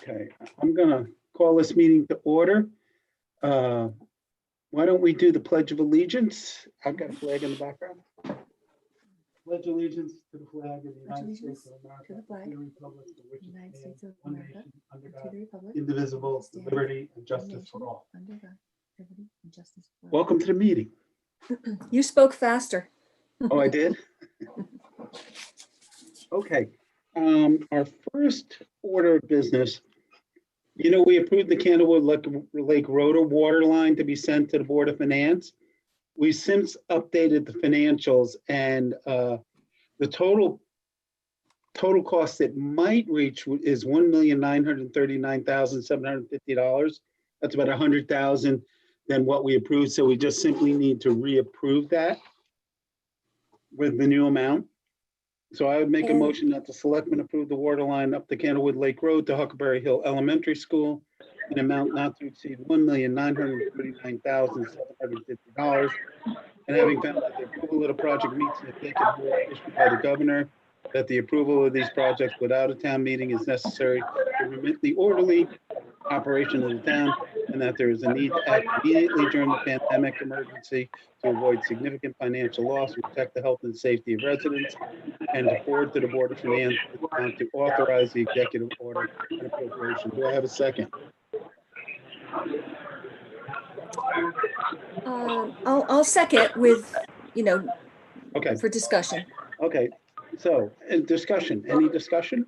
Okay, I'm gonna call this meeting to order. Why don't we do the Pledge of Allegiance? I've got a flag in the background. Pledge allegiance to the flag of the United States of America, and to the republic for which it stands, one nation, under God, indivisible, with liberty and justice for all. Welcome to the meeting. You spoke faster. Oh, I did? Okay, our first order of business, we approved the Candlewood Lake Road water line to be sent to the Board of Finance. We've since updated the financials, and the total cost it might reach is $1,939,750. That's about $100,000 than what we approved. So we just simply need to reapprove that with the new amount. So I would make a motion that the selectmen approve the water line up the Candlewood Lake Road to Huckleberry Hill Elementary School, an amount not to exceed $1,939,750. And having found that the approval of the project meets the executive order issued by the governor, that the approval of these projects without a town meeting is necessary to permit the orderly operation of the town, and that there is a need to act immediately during the pandemic emergency to avoid significant financial loss, protect the health and safety of residents, and to forward to the Board of Finance to authorize the executive order and appropriation. Do I have a second? I'll second with, Okay. for discussion. Okay. So, discussion. Any discussion?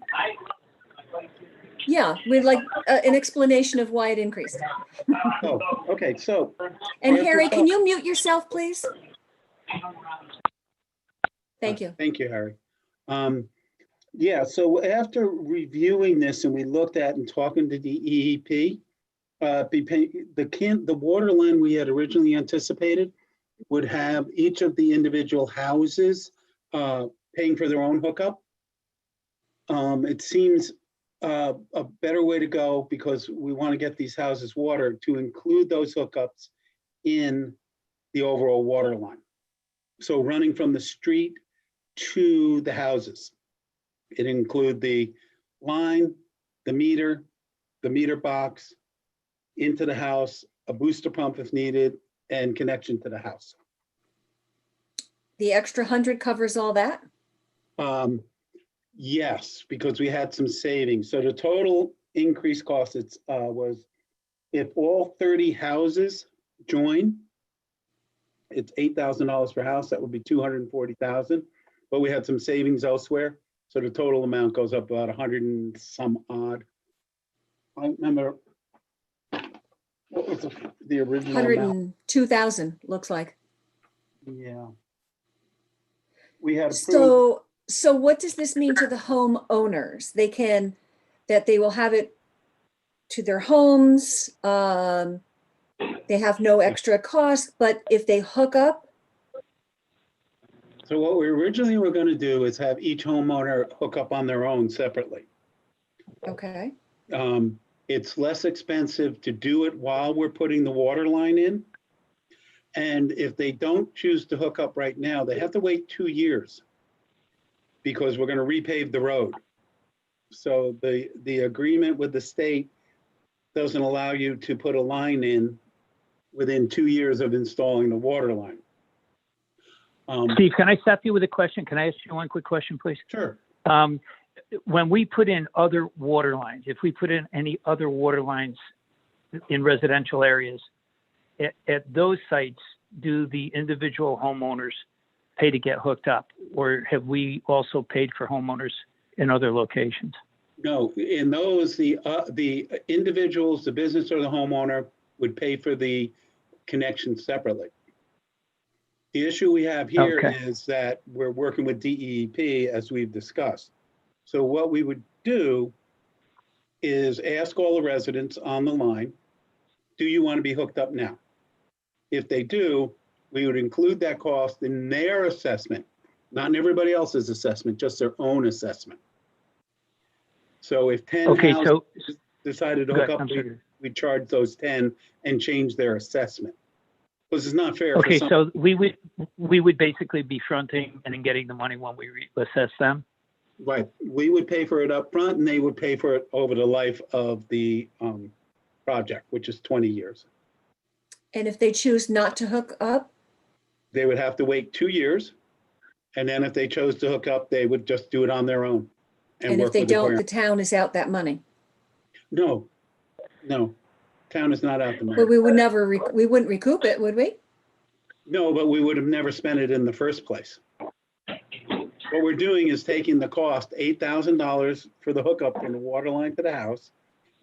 Yeah, we'd like an explanation of why it increased. Oh, okay. So, and Harry, can you mute yourself, please? Thank you. Thank you, Harry. Yeah, so after reviewing this and we looked at and talking to the EEP, the water line we had originally anticipated would have each of the individual houses paying for their own hookup. It seems a better way to go, because we want to get these houses water, to include those hookups in the overall water line. So running from the street to the houses, it include the line, the meter box, into the house, a booster pump if needed, and connection to the house. The extra 100 covers all that? Yes, because we had some savings. So the total increase cost was, if all 30 houses join, it's $8,000 per house. That would be $240,000. But we had some savings elsewhere, so the total amount goes up about 100 and some odd. I don't remember what was the original 102,000 looks like. Yeah. We had approved. So what does this mean to the homeowners? That they will have it to their homes. They have no extra cost, but if they hook up. So what we originally were going to do is have each homeowner hook up on their own separately. Okay. It's less expensive to do it while we're putting the water line in. And if they don't choose to hook up right now, they have to wait 2 years, because we're going to repave the road. So the agreement with the state doesn't allow you to put a line in within 2 years of installing the water line. Steve, can I stop you with a question? Can I ask you one quick question, please? Sure. When we put in other water lines, if we put in any other water lines in residential areas, at those sites, do the individual homeowners pay to get hooked up, or have we also paid for homeowners in other locations? No, in those, the individuals, the business or the homeowner would pay for the connection separately. The issue we have here is that we're working with DEEP, as we've discussed. So what we would do is ask all the residents on the line, do you want to be hooked up now? If they do, we would include that cost in their assessment, not in everybody else's assessment, just their own assessment. So if 10 houses decided to hook up, we charge those 10 and change their assessment. Because it's not fair. Okay, so we would basically be fronting and then getting the money when we assess them? Right, we would pay for it up front, and they would pay for it over the life of the project, which is 20 years. And if they choose not to hook up, They would have to wait 2 years, and then if they chose to hook up, they would just do it on their own and and if work they with the don't, grant. the town is out that money. No, no, town is not out the But money. we would never, we wouldn't recoup it, would we? No, but we would have never spent it in the first place. What we're doing is taking the cost, $8,000 for the hookup from the water line to the house,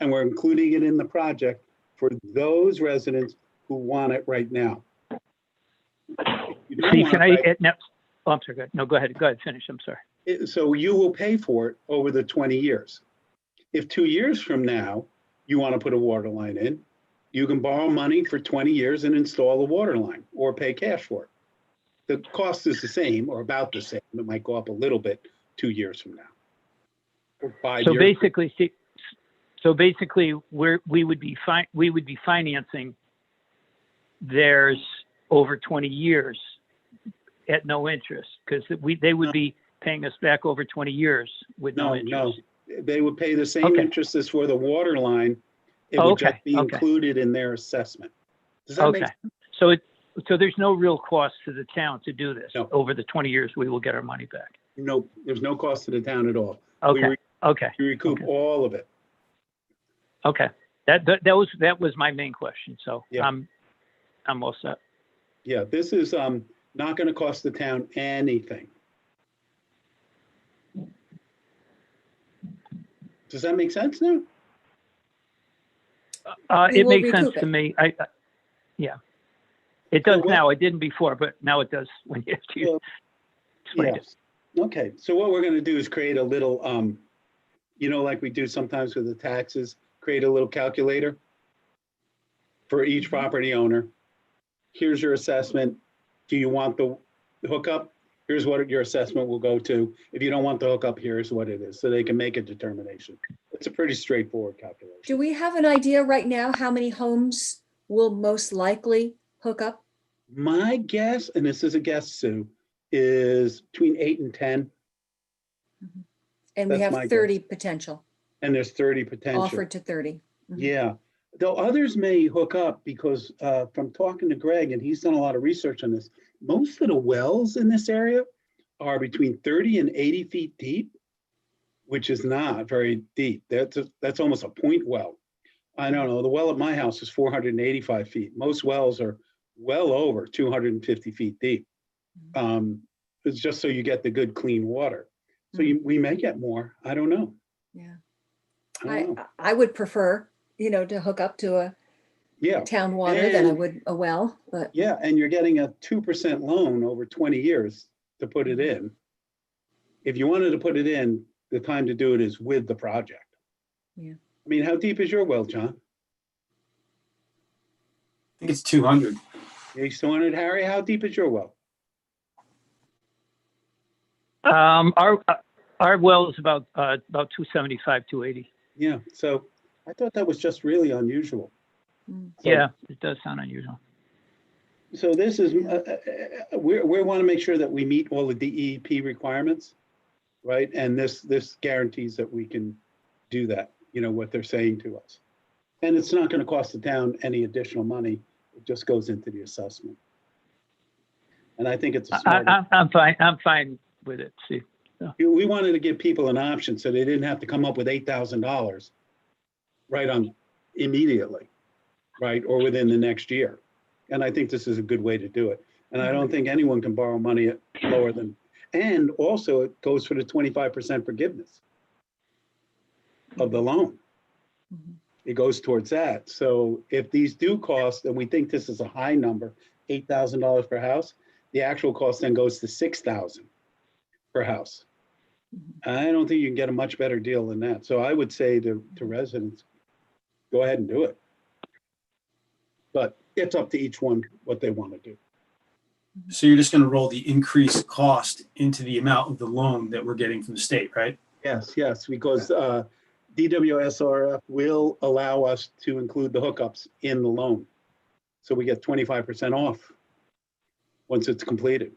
and we're including it in the project for those residents who want it right now. If you don't See, want can it I, right- no, oh, I'm sorry, go ahead. No, go ahead, finish, I'm sorry. So you will pay for it over the 20 years. If 2 years from now, you want to put a water line in, you can borrow money for 20 years and install the water line or pay cash for it. The cost is the same or about the same. It might go up a little bit 2 years from now. Or 5 So years. basically, we would be financing theirs over 20 years at no interest, because they would be paying us back over 20 years with no No, interest. no, they would pay the same Okay. interest as for the water line. It would just Okay, be okay. included in their assessment. Does that make Okay, sense? so there's no real cost to the town to do this. No. Over the 20 years, we will get our money back. No, there's no cost to the town at all. Okay, okay, We recoup Okay. all of it. okay. That was my main question, so Yeah. I'm all set. Yeah, this is not going to cost the town anything. Does that make sense now? We It will makes sense recoup to it. me. Yeah. It does what- now. It didn't before, but now it does when you have to Well, explain it. Yes. Okay, so what we're going to do is create a little, like we do sometimes with the taxes, create a little calculator for each Mm-hmm. property owner. Here's your assessment. Do you want the hookup? Here's what your assessment will go to. If you don't want the hookup, here's what it is, so they can make a determination. It's a pretty straightforward calculation. Do we have an idea right now how many homes will most likely hook up? My guess, and this is a guess, Sue, is between 8 and 10, And we That's my have guess. 30 potential, and there's 30 potential. offered to 30. Mhm. Yeah, though others may hook up because from talking to Greg, and he's done a lot of research on this, most of the wells in this area are between 30 and 80 feet deep, which is not very deep. That's almost a point well. I don't know, the well at my house is 485 feet. Most wells are well over 250 feet deep. It's just so you get the good, clean water. So we may get more, I don't know. Yeah. I don't know. I would prefer, to hook up to a Yeah, town water than I And- would a well, but yeah, and you're getting a 2% loan over 20 years to put it in. If you wanted to put it in, the time to do it is with the project. Yeah. I mean, how deep is your well, John? I think it's 200. You still on it, Harry? How deep is your well? Our well is about 275, 280. Yeah, so I thought that was just really unusual. Mm. So- Yeah, it does sound unusual. So this is, we want to make sure that we meet all the DEP requirements, right? And this guarantees that we can do that, what they're saying to us. And it's not going to cost the town any additional money. It just goes into the assessment. And I think it's a smart. I'm fine with it. See, We wanted to give people an option so they didn't have to come up with $8,000 right on immediately, right? Or within the next year. And I think this is a good way to do it. And I don't think anyone can borrow money at lower than, and also it goes for the 25% forgiveness of the loan. Mhm. It goes towards that. So if these do cost, and we think this is a high number, $8,000 per house, the actual cost then goes to $6,000 per house. I don't think you can get a much better deal than that. So I would say to residents, go ahead and do it. But it's up to each one what they want to do. So you're just going to roll the increased cost into the amount of the loan that we're getting from the state, right? Yes, because DWSRF will allow us to include the hookups in the loan. So we get 25% off once it's completed.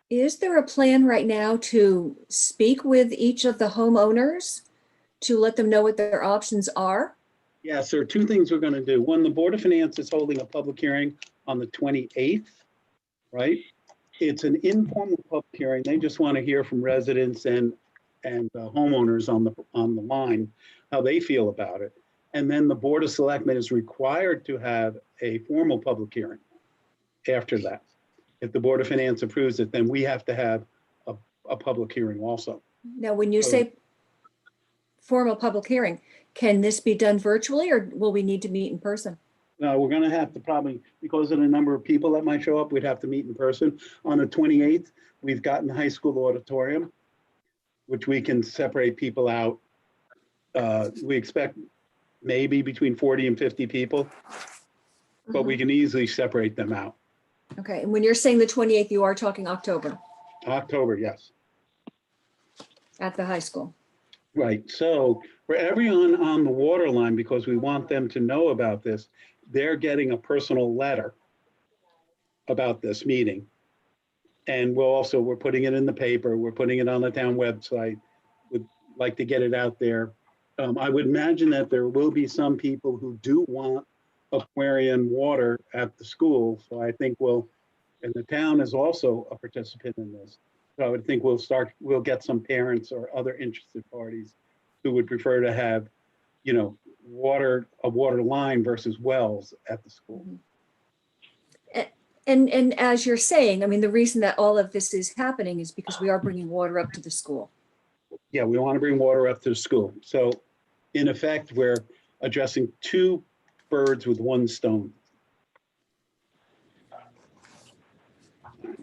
Is there a plan right now to speak with each of the homeowners to let them know what their options are? Yes, there are two things we're going to do. One, the Board of Finance is holding a public hearing on the 28th, right? It's an informal public hearing. They just want to hear from residents and homeowners on the line, how they feel about it. And then the Board of Selectmen is required to have a formal public hearing after that. If the Board of Finance approves it, then we have to have a public hearing also. Now, when you say formal public hearing, can this be done virtually or will we need to meet in person? No, we're gonna have to probably, because of the number of people that might show up, we'd have to meet in person. On the 28th, we've gotten the high school auditorium, which we can separate people out. We expect maybe between 40 and 50 people, but we can easily separate them out. Okay, and when you're saying the 28th, you are talking October October, yes. at the high school. Right, so for everyone on the water line, because we want them to know about this, they're getting a personal letter about this meeting. And we're putting it in the paper, we're putting it on the town website. Would like to get it out there. I would imagine that there will be some people who do want aquarium water at the school. So I think and the town is also a participant in this. So I would think we'll get some parents or other interested parties who would prefer to have, a water line versus wells at the school. And as you're saying, I mean, the reason that all of this is happening is because we are bringing water up to the school. Yeah, we want to bring water up to the school. So in effect, we're addressing two birds with one stone.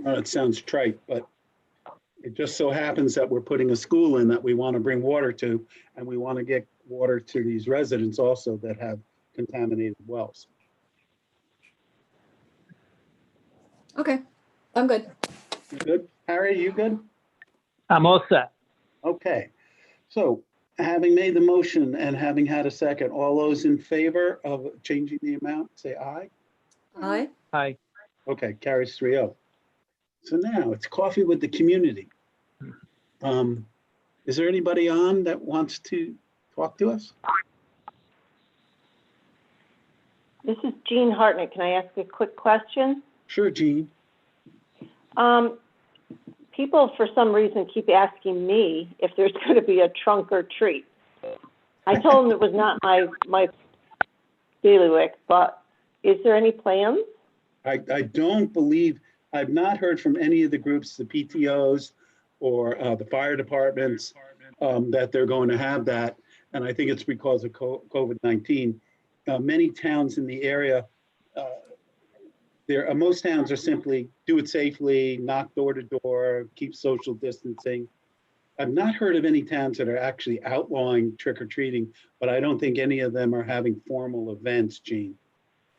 It sounds trite, but it just so happens that we're putting a school in that we want to bring water to, and we want to get water to these residents also that have contaminated wells. Okay, I'm good. You good? Harry, you good? I'm all set. Okay. So having made the motion and having had a second, all those in favor of changing the amount, say aye. Aye. Hi. Okay, carries 3-0. So now it's coffee with the community. Is there anybody on that wants to talk to us? This is Jean Hartnett. Can I ask a quick question? Sure, Jean. People, for some reason, keep asking me if there's going to be a trunk or treat. I told them it was not my bailiwick, but is there any plans? I don't believe, I've not heard from any of the groups, the PTOs or the fire departments, that they're going to have that. And I think it's because of COVID-19. Many towns in the area, most towns are simply do it safely, knock door to door, keep social distancing. I've not heard of any towns that are actually outlawing trick or treating, but I don't think any of them are having formal events, Jean.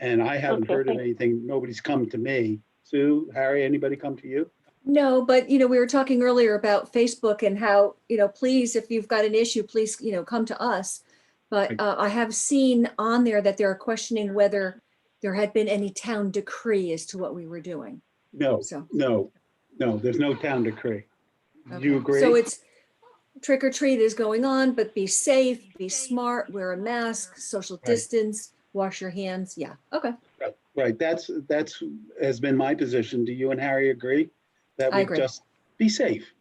And I haven't heard of anything. Nobody's come to me. Sue, Harry, anybody come to you? No, but we were talking earlier about Facebook and how, please, if you've got an issue, please, come to us. But I have seen on there that they're questioning whether there had been any town decree as to what we were doing. No, So. no, there's no town decree. Do Okay. you agree? So it's trick or treat is going on, but be safe, be smart, wear a mask, social distance, wash your hands. Yeah. Okay. Right. That's has been my position. Do you and Harry agree? That I we agree. just be safe.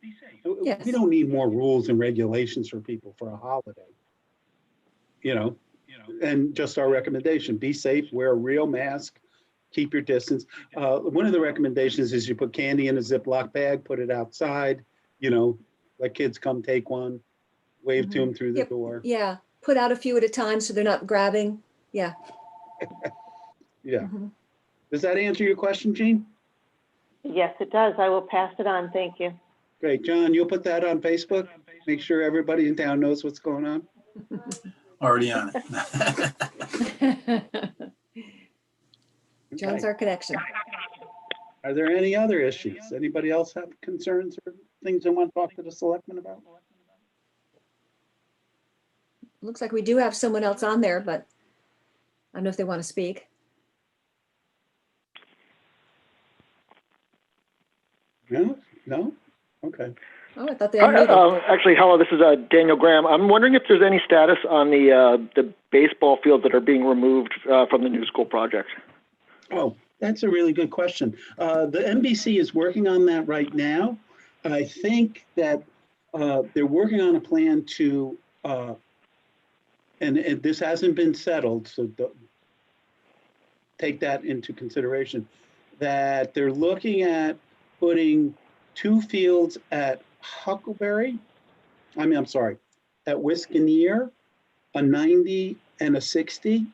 Yes. We don't need more rules and regulations for people for a holiday. And just our recommendation, be safe, wear a real mask, keep your distance. One of the recommendations is you put candy in a Ziploc bag, put it outside, let kids come take one, wave to them through the door. Yeah. Put out a few at a time so they're not grabbing. Yeah. Yeah. Mhm. Does that answer your question, Jean? Yes, it does. I will pass it on. Thank you. Great. John, you'll put that on Facebook? Make sure everybody in town knows what's going on? Already on it. John's Okay. our connection. Are there any other issues? Anybody else have concerns or things they want to talk to the selectmen about? Looks like we do have someone else on there, but I don't know if they want to speak. No, No? Okay. Oh, I thought they unmuted. Actually, hello, this is Daniel Graham. I'm wondering if there's any status on the baseball fields that are being removed from the new school project. Oh, that's a really good question. The NBC is working on that right now. I think that they're working on a plan to, and this hasn't been settled, so take that into consideration, that they're looking at putting 2 fields at Huckleberry, I'm sorry, at Wisconsin, a 90 and a 60.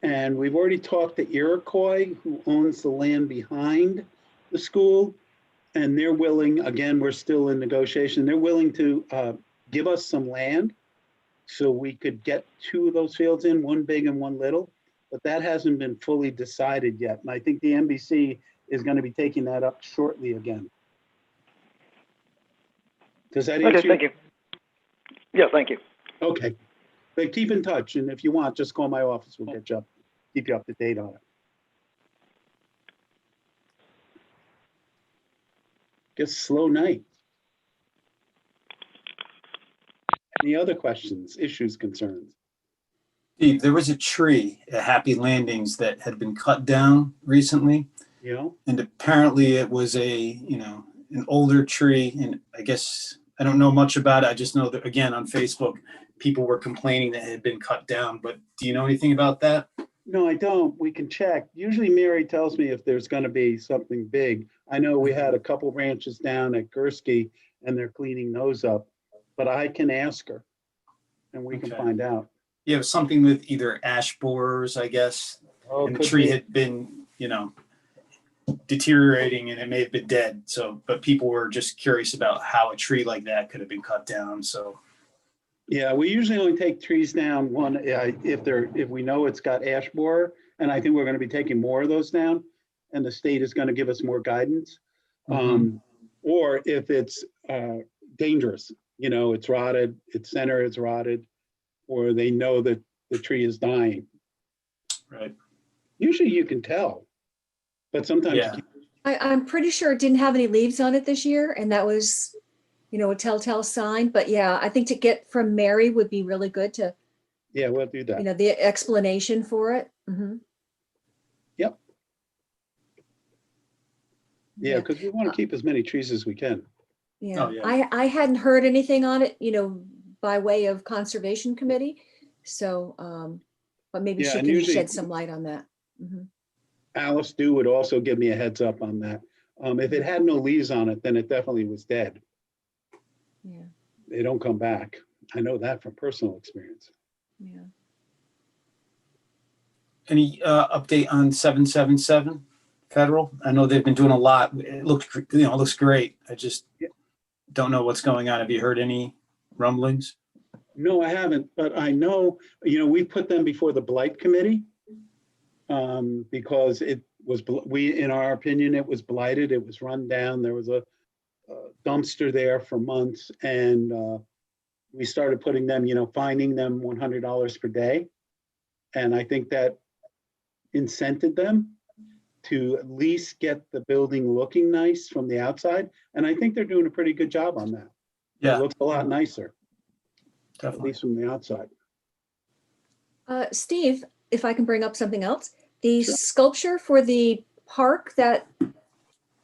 And we've already talked to Iroquois, who owns the land behind the school. And they're willing, again, we're still in negotiation, they're willing to give us some land so we could get 2 of those fields in, one big and one little. But that hasn't been fully decided yet. And I think the NBC is going to be taking that up shortly again. Does that answer? Okay, thank you. Yeah, thank you. Okay. But keep in touch, and if you want, just call my office. We'll get you up, keep you up to date on it. Guess slow night. Any other questions, issues, concerns? Steve, there was a tree at Happy Landings that had been cut down recently. You know? And apparently it was an older tree. And I guess I don't know much about it. I just know that, again, on Facebook, people were complaining that it had been cut down. But do you know anything about that? No, I don't. We can check. Usually Mary tells me if there's going to be something big. I know we had a couple ranches down at Gursky and they're cleaning those up, but I can ask her and we can find out. Yeah, it was something with either ash borers, I guess. Oh, and the tree had been, deteriorating and it may have been dead. So, but people were just curious about how a tree like that could have been cut down. So, yeah, we usually only take trees down one if we know it's got ash borer, and I think we're going to be taking more of those down, and the state is going to give us more guidance. Or if it's dangerous, it's rotted, its center is rotted, or they know that the tree is dying. Right. Usually you can tell, but sometimes you can't. I'm pretty sure it didn't have any leaves on it this year, and that was, a telltale sign. But yeah, I think to get from Mary would be really good to, Yeah, we'll do that. the explanation for it. Yep. Yeah, because we want to keep as many trees as we can. Yeah, Oh, yeah. I hadn't heard anything on it, by way of conservation committee. So, but maybe Yeah, she and can usually- shed some light on that. Alice Dew would also give me a heads up on that. If it had no leaves on it, then it definitely was dead. Yeah, They don't come back. I know that from personal experience. yeah. Any update on 777 Federal? I know they've been doing a lot. It looks great. I just don't know what's going on. Have you heard any rumblings? No, I haven't, but I know, we put them before the Blight Committee because it was, in our opinion, it was blighted. It was run down. There was a dumpster there for months, and we started putting them, fining them $100 per day. And I think that incented them to at least get the building looking nice from the outside. And I think they're doing a pretty good job on that. Yeah, It looks a lot nicer, at definitely. least from the outside. Steve, if I can bring up something else, the Sure. sculpture for the park that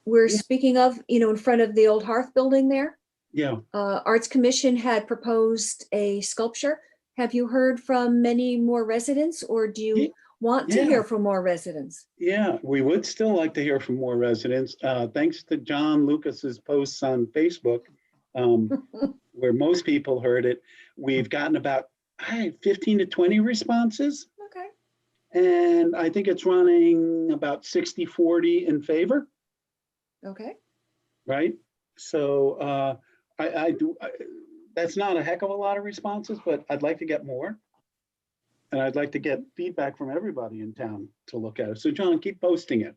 we're speaking of, in front of the old Hearth building there, Yeah. Arts Commission had proposed a sculpture. Have you heard from many more residents, or do you want to hear from more residents? Yeah, we would still like to hear from more residents. Thanks to John Lucas's posts on Facebook, where most people heard it, we've gotten about 15 to 20 responses. Okay. And I think it's running about 60-40 in favor, Okay. right? So that's not a heck of a lot of responses, but I'd like to get more. And I'd like to get feedback from everybody in town to look at it. So John, keep posting it.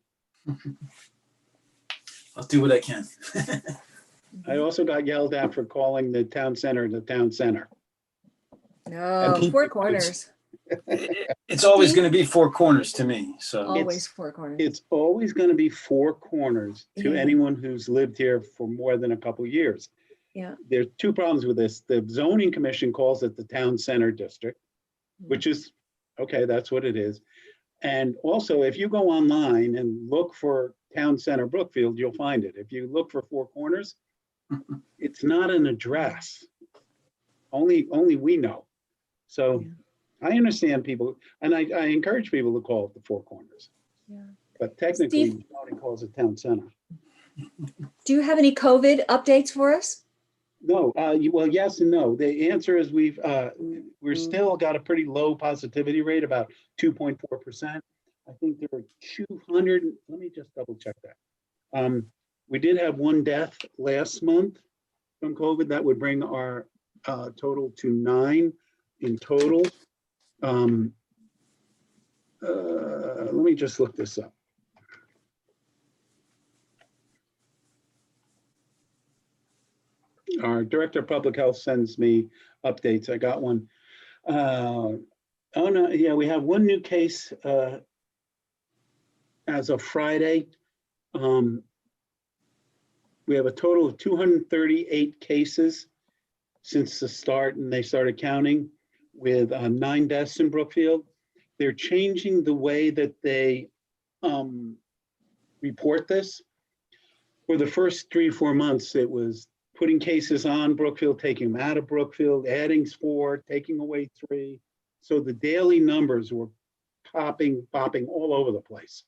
I'll do what I can. I also got yelled at for calling the town center the town center. No, And Four people- Corners. It's always Steve? going to be Four Corners to me. So Always Four Corners. It's always going to be Four Corners to Yeah. anyone who's lived here for more than a couple of years. Yeah. There's two problems with this. The zoning commission calls it the town center district, which is, okay, that's what it is. And also, if you go online and look for town center Brookfield, you'll find it. If you look for Four Corners, it's not an address. Only we know. So I understand people, and I encourage people to call it the Four Corners. Yeah. But technically, Steve? zoning calls it town center. Do you have any COVID updates for us? No, well, yes and no. The answer is we're still got a pretty low positivity rate, about 2.4%. I think there are 200, let me just double check that. We did have one death last month from COVID. That would bring our total to 9 in total. Let me just look this up. Our director of public health sends me updates. I got one. Oh no, yeah, we have one new case as of Friday. We have a total of 238 cases since the start, and they started counting, with 9 deaths in Brookfield. They're changing the way that they report this. For the first 3 or 4 months, it was putting cases on Brookfield, taking them out of Brookfield, adding 4, taking away 3. So the daily numbers were popping all over the place.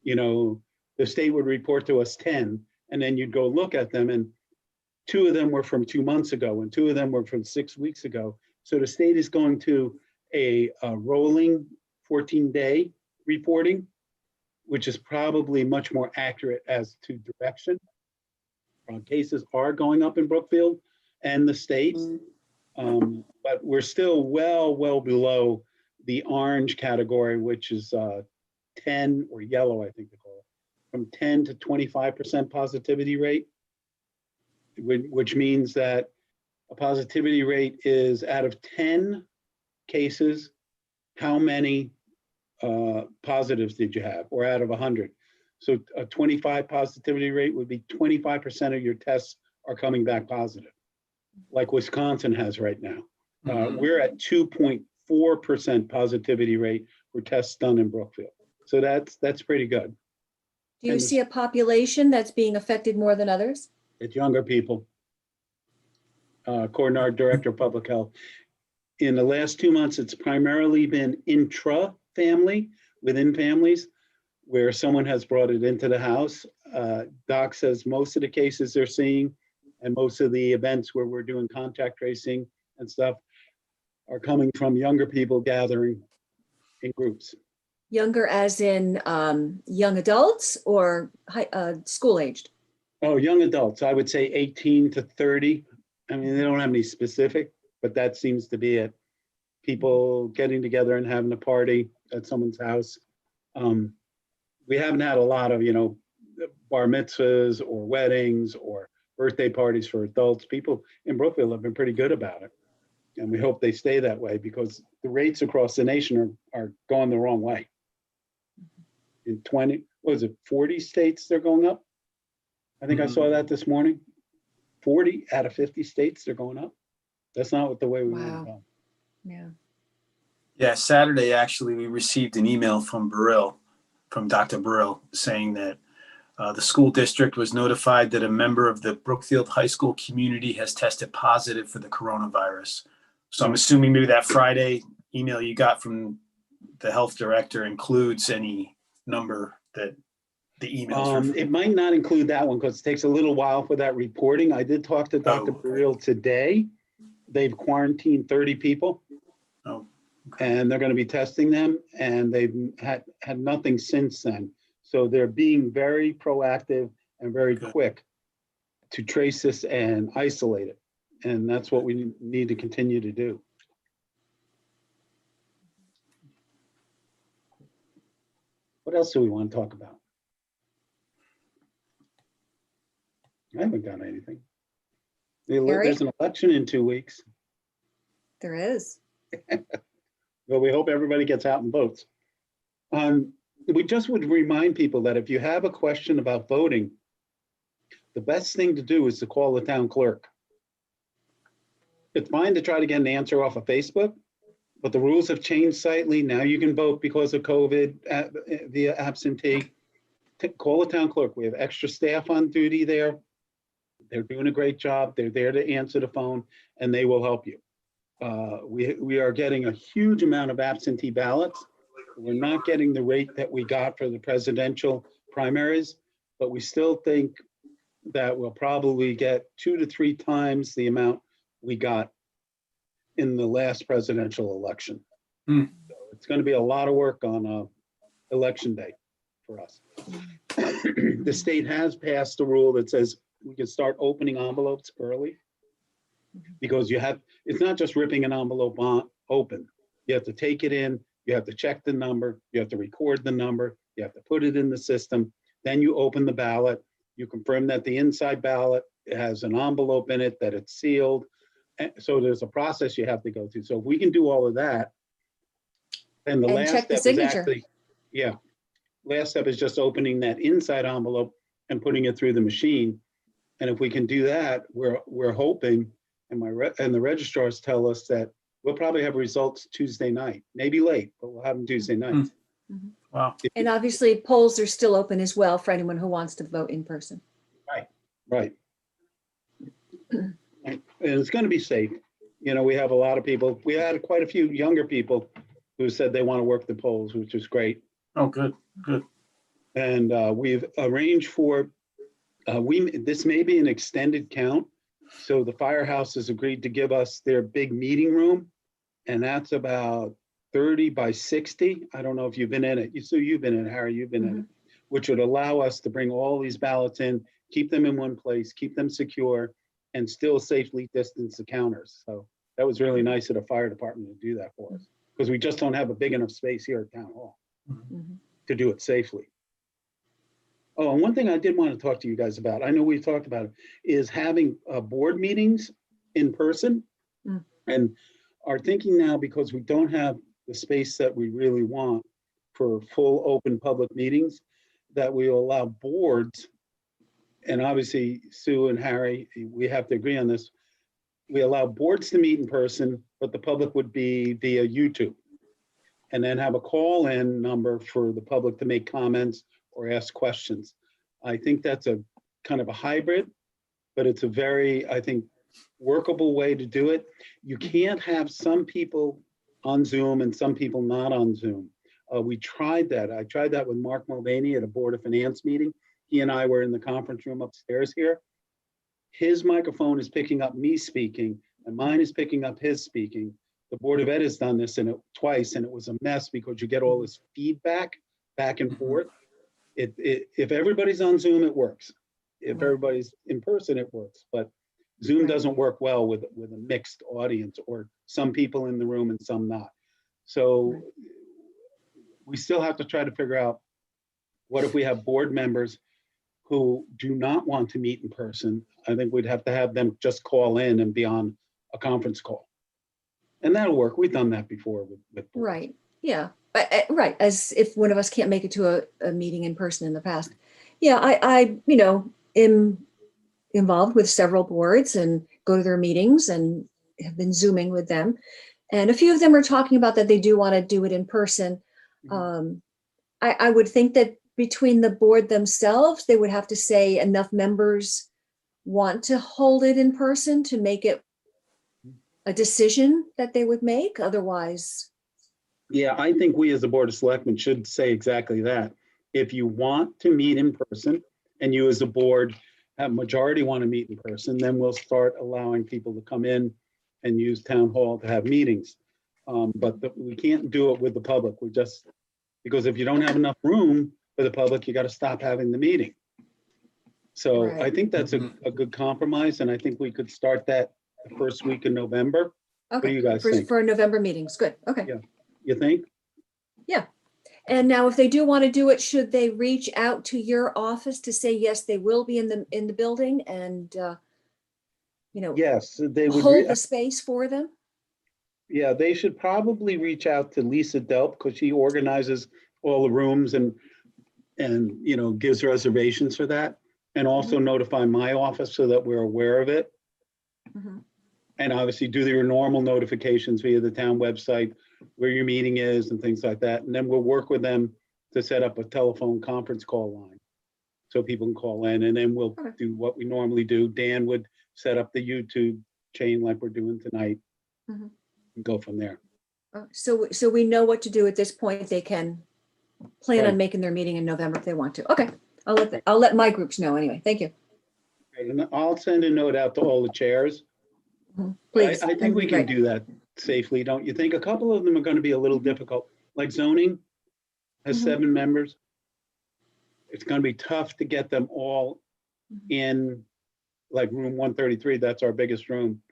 You know, the state would report to us 10, and then you'd go look at them, and 2 of them were from 2 months ago, and 2 of them were from 6 weeks ago. So the state is going to a rolling 14-day reporting, which is probably much more accurate as to direction. Cases are going up in Brookfield and the state, but we're still well below the orange category, which is 10, or yellow, I think they call it, from 10 to 25% positivity rate, which means that a positivity rate is out of 10 cases, how many positives did you have, or out of 100? So a 25 positivity rate would be 25% of your tests are coming back positive, like Wisconsin has right now. We're at 2.4% positivity rate for tests done in Brookfield. So that's pretty good. Do you see a population that's being affected more than others? It's younger people. According to our director of public health, in the last 2 months, it's primarily been intra-family, within families, where someone has brought it into the house. Doc says most of the cases they're seeing and most of the events where we're doing contact tracing and stuff are coming from younger people gathering in groups. Younger as in young adults or school aged? Oh, young adults, I would say 18 to 30. I mean, they don't have any specific, but that seems to be it. People getting together and having a party at someone's house. We haven't had a lot of, bar mitzvahs or weddings or birthday parties for adults. People in Brookfield have been pretty good about it. And we hope they stay that way, because the rates across the nation are going the wrong way. In 40 states they're going up? I think I saw that this morning. 40 out of 50 states they're going up. That's not the way we want to go. Yeah. Yeah, Saturday, actually, we received an email from Dr. Burrill, saying that the school district was notified that a member of the Brookfield High School community has tested positive for the coronavirus. So I'm assuming maybe that Friday email you got from the health director includes any number that the emails. It might not include that one because it takes a little while for that reporting. I did talk to Dr. Burrill today. They've quarantined 30 people. Oh. And they're going to be testing them, and they've had nothing since then. So they're being very proactive and very quick to trace this and isolate it. And that's what we need to continue to do. What else do we want to talk about? I haven't got anything. There's an election in 2 weeks. There is. But we hope everybody gets out and votes. We just would remind people that if you have a question about voting, the best thing to do is to call the town clerk. It's fine to try to get an answer off of Facebook, but the rules have changed slightly. Now you can vote because of COVID via absentee. Call the town clerk. We have extra staff on duty there. They're doing a great job. They're there to answer the phone and they will help you. We are getting a huge amount of absentee ballots. We're not getting the rate that we got for the presidential primaries, but we still think that we'll probably get 2 to 3 times the amount we got in the last presidential election. So it's going to be a lot of work on election day for us. The state has passed a rule that says we can start opening envelopes early because it's not just ripping an envelope open. You have to take it in, you have to check the number, you have to record the number, you have to put it in the system. Then you open the ballot, you confirm that the inside ballot has an envelope in it, that it's sealed. So there's a process you have to go through. So if we can do all of that, then the last check the step is signature. actually, last step is just opening that inside envelope and putting it through the machine. And if we can do that, we're hoping, and the registrars tell us that we'll probably have results Tuesday night, maybe late, but we'll have them Tuesday night. Wow. And obviously polls are still open as well for anyone who wants to vote in person. Right. And it's going to be safe. You know, we have a lot of people. We had quite a few younger people who said they want to work the polls, which is great. Oh, good. And we've arranged for, this may be an extended count. So the firehouse has agreed to give us their big meeting room. And that's about 30 by 60. I don't know if you've been in it. Sue, you've been in it. Harry, you've been in it. Which would allow us to bring all these ballots in, keep them in one place, keep them secure, and still safely distance the counters. So that was really nice of the fire department to do that for us, because we just don't have a big enough space here at Town Hall to do it safely. Oh, and one thing I did want to talk to you guys about, I know we've talked about it, is having board meetings in person. And our thinking now, because we don't have the space that we really want for full open public meetings, that we will allow boards, and obviously Sue and Harry, we have to agree on this. We allow boards to meet in person, but the public would be via YouTube. And then have a call-in number for the public to make comments or ask questions. I think that's a kind of a hybrid, but it's a very, I think, workable way to do it. You can't have some people on Zoom and some people not on Zoom. We tried that. I tried that with Mark Mulvaney at a Board of Finance meeting. He and I were in the conference room upstairs here. His microphone is picking up me speaking, and mine is picking up his speaking. The Board of Ed has done this twice, and it was a mess because you get all this feedback back and forth. If everybody's on Zoom, it works. If everybody's in person, it works. But Zoom doesn't work well with a mixed audience, or some people in the room and some not. So we still have to try to figure out, what if we have board members who do not want to meet in person? I think we'd have to have them just call in and be on a conference call. And that'll work. We've done that before with Right. Yeah. Right. As if one of us can't make it to a meeting in person in the past. Yeah. I am involved with several boards and go to their meetings and have been Zooming with them. And a few of them are talking about that they do want to do it in person. I would think that between the board themselves, they would have to say enough members want to hold it in person to make it a decision that they would make. Otherwise. Yeah, I think we as a Board of Selectmen should say exactly that. If you want to meet in person and you as a board have majority want to meet in person, then we'll start allowing people to come in and use Town Hall to have meetings. But we can't do it with the public. Because if you don't have enough room for the public, you got to stop having the meeting. So I think that's a good compromise, and I think we could start that the first week in November. Okay. What do you guys think? For November meetings. Good. Okay. Yeah. You think? Yeah. And now if they do want to do it, should they reach out to your office to say, yes, they will be in the building and, Yes, they would hold the space for them? Yeah, they should probably reach out to Lisa Delp because she organizes all the rooms and, you know, gives reservations for that. And also notify my office so that we're aware of it. Mhm. And obviously do your normal notifications via the town website, where your meeting is and things like that. And then we'll work with them to set up a telephone conference call line. So people can call in, and then we'll Okay. do what we normally do. Dan would set up the YouTube chain like we're doing tonight. Mhm. And go from there. So we know what to do at this point. They can plan Right. on making their meeting in November if they want to. Okay, I'll let my groups know anyway. Thank you. And I'll send a note out to all the chairs. Please. I that think would we be can great. do that safely, don't you think? A couple of them are going to be a little difficult, like zoning has Mhm. 7 members. It's going to be tough to get them all in, like room 133, that's our biggest room,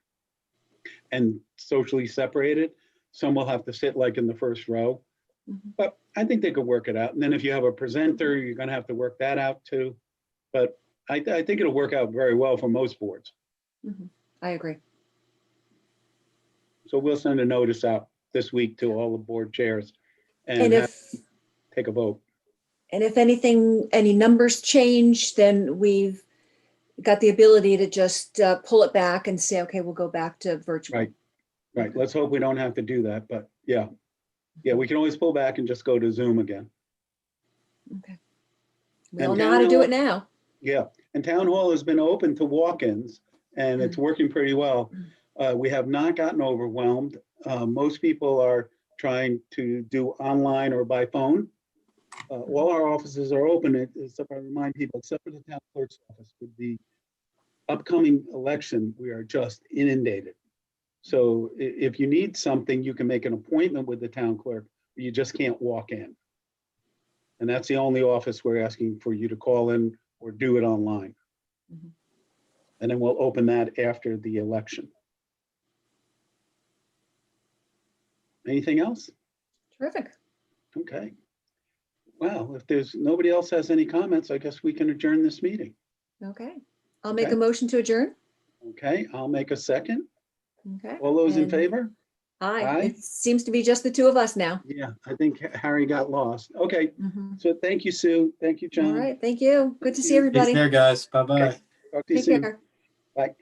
and socially separated. Some will have to sit like in the first row, Mhm. but I think they could work it out. And then if you have a presenter, you're going to have to work that out too. But I think it'll work out very well for most boards. Mhm. I agree. So we'll send a notice out this week to all the board chairs And and if, take a vote. and if anything, any numbers change, then we've got the ability to just pull it back and say, okay, we'll go back to virtual. Right. Right. Let's hope we don't have to do that, but yeah. Yeah, we can always pull back and just go to Zoom again. Okay. We And all know how to town do hall- it now. Yeah, and town hall has been open to walk-ins and it's working pretty well. We have not gotten overwhelmed. Most people are trying to do online or by phone. All our offices are open, except I remind people, except for the town clerk's office. With the upcoming election, we are just inundated. So if you need something, you can make an appointment with the town clerk, but you just can't walk in. And that's the only office we're asking for you to call in or do it online. Mhm. And then we'll open that after the election. Anything else? Terrific. Okay. Well, if there's nobody else has any comments, I guess we can adjourn this meeting. Okay. I'll make Okay. a motion to adjourn. Okay, I'll make a second. Okay. All those in And favor? Aye. Aye. It seems to be just the two of us now. Yeah, I think Harry got lost. Okay, Mhm. so thank you, Sue. Thank you, All John. right. Thank you. Good to see you. Take everybody. care, guys. Bye-bye. Okay. Talk to you Take soon. care. Bye.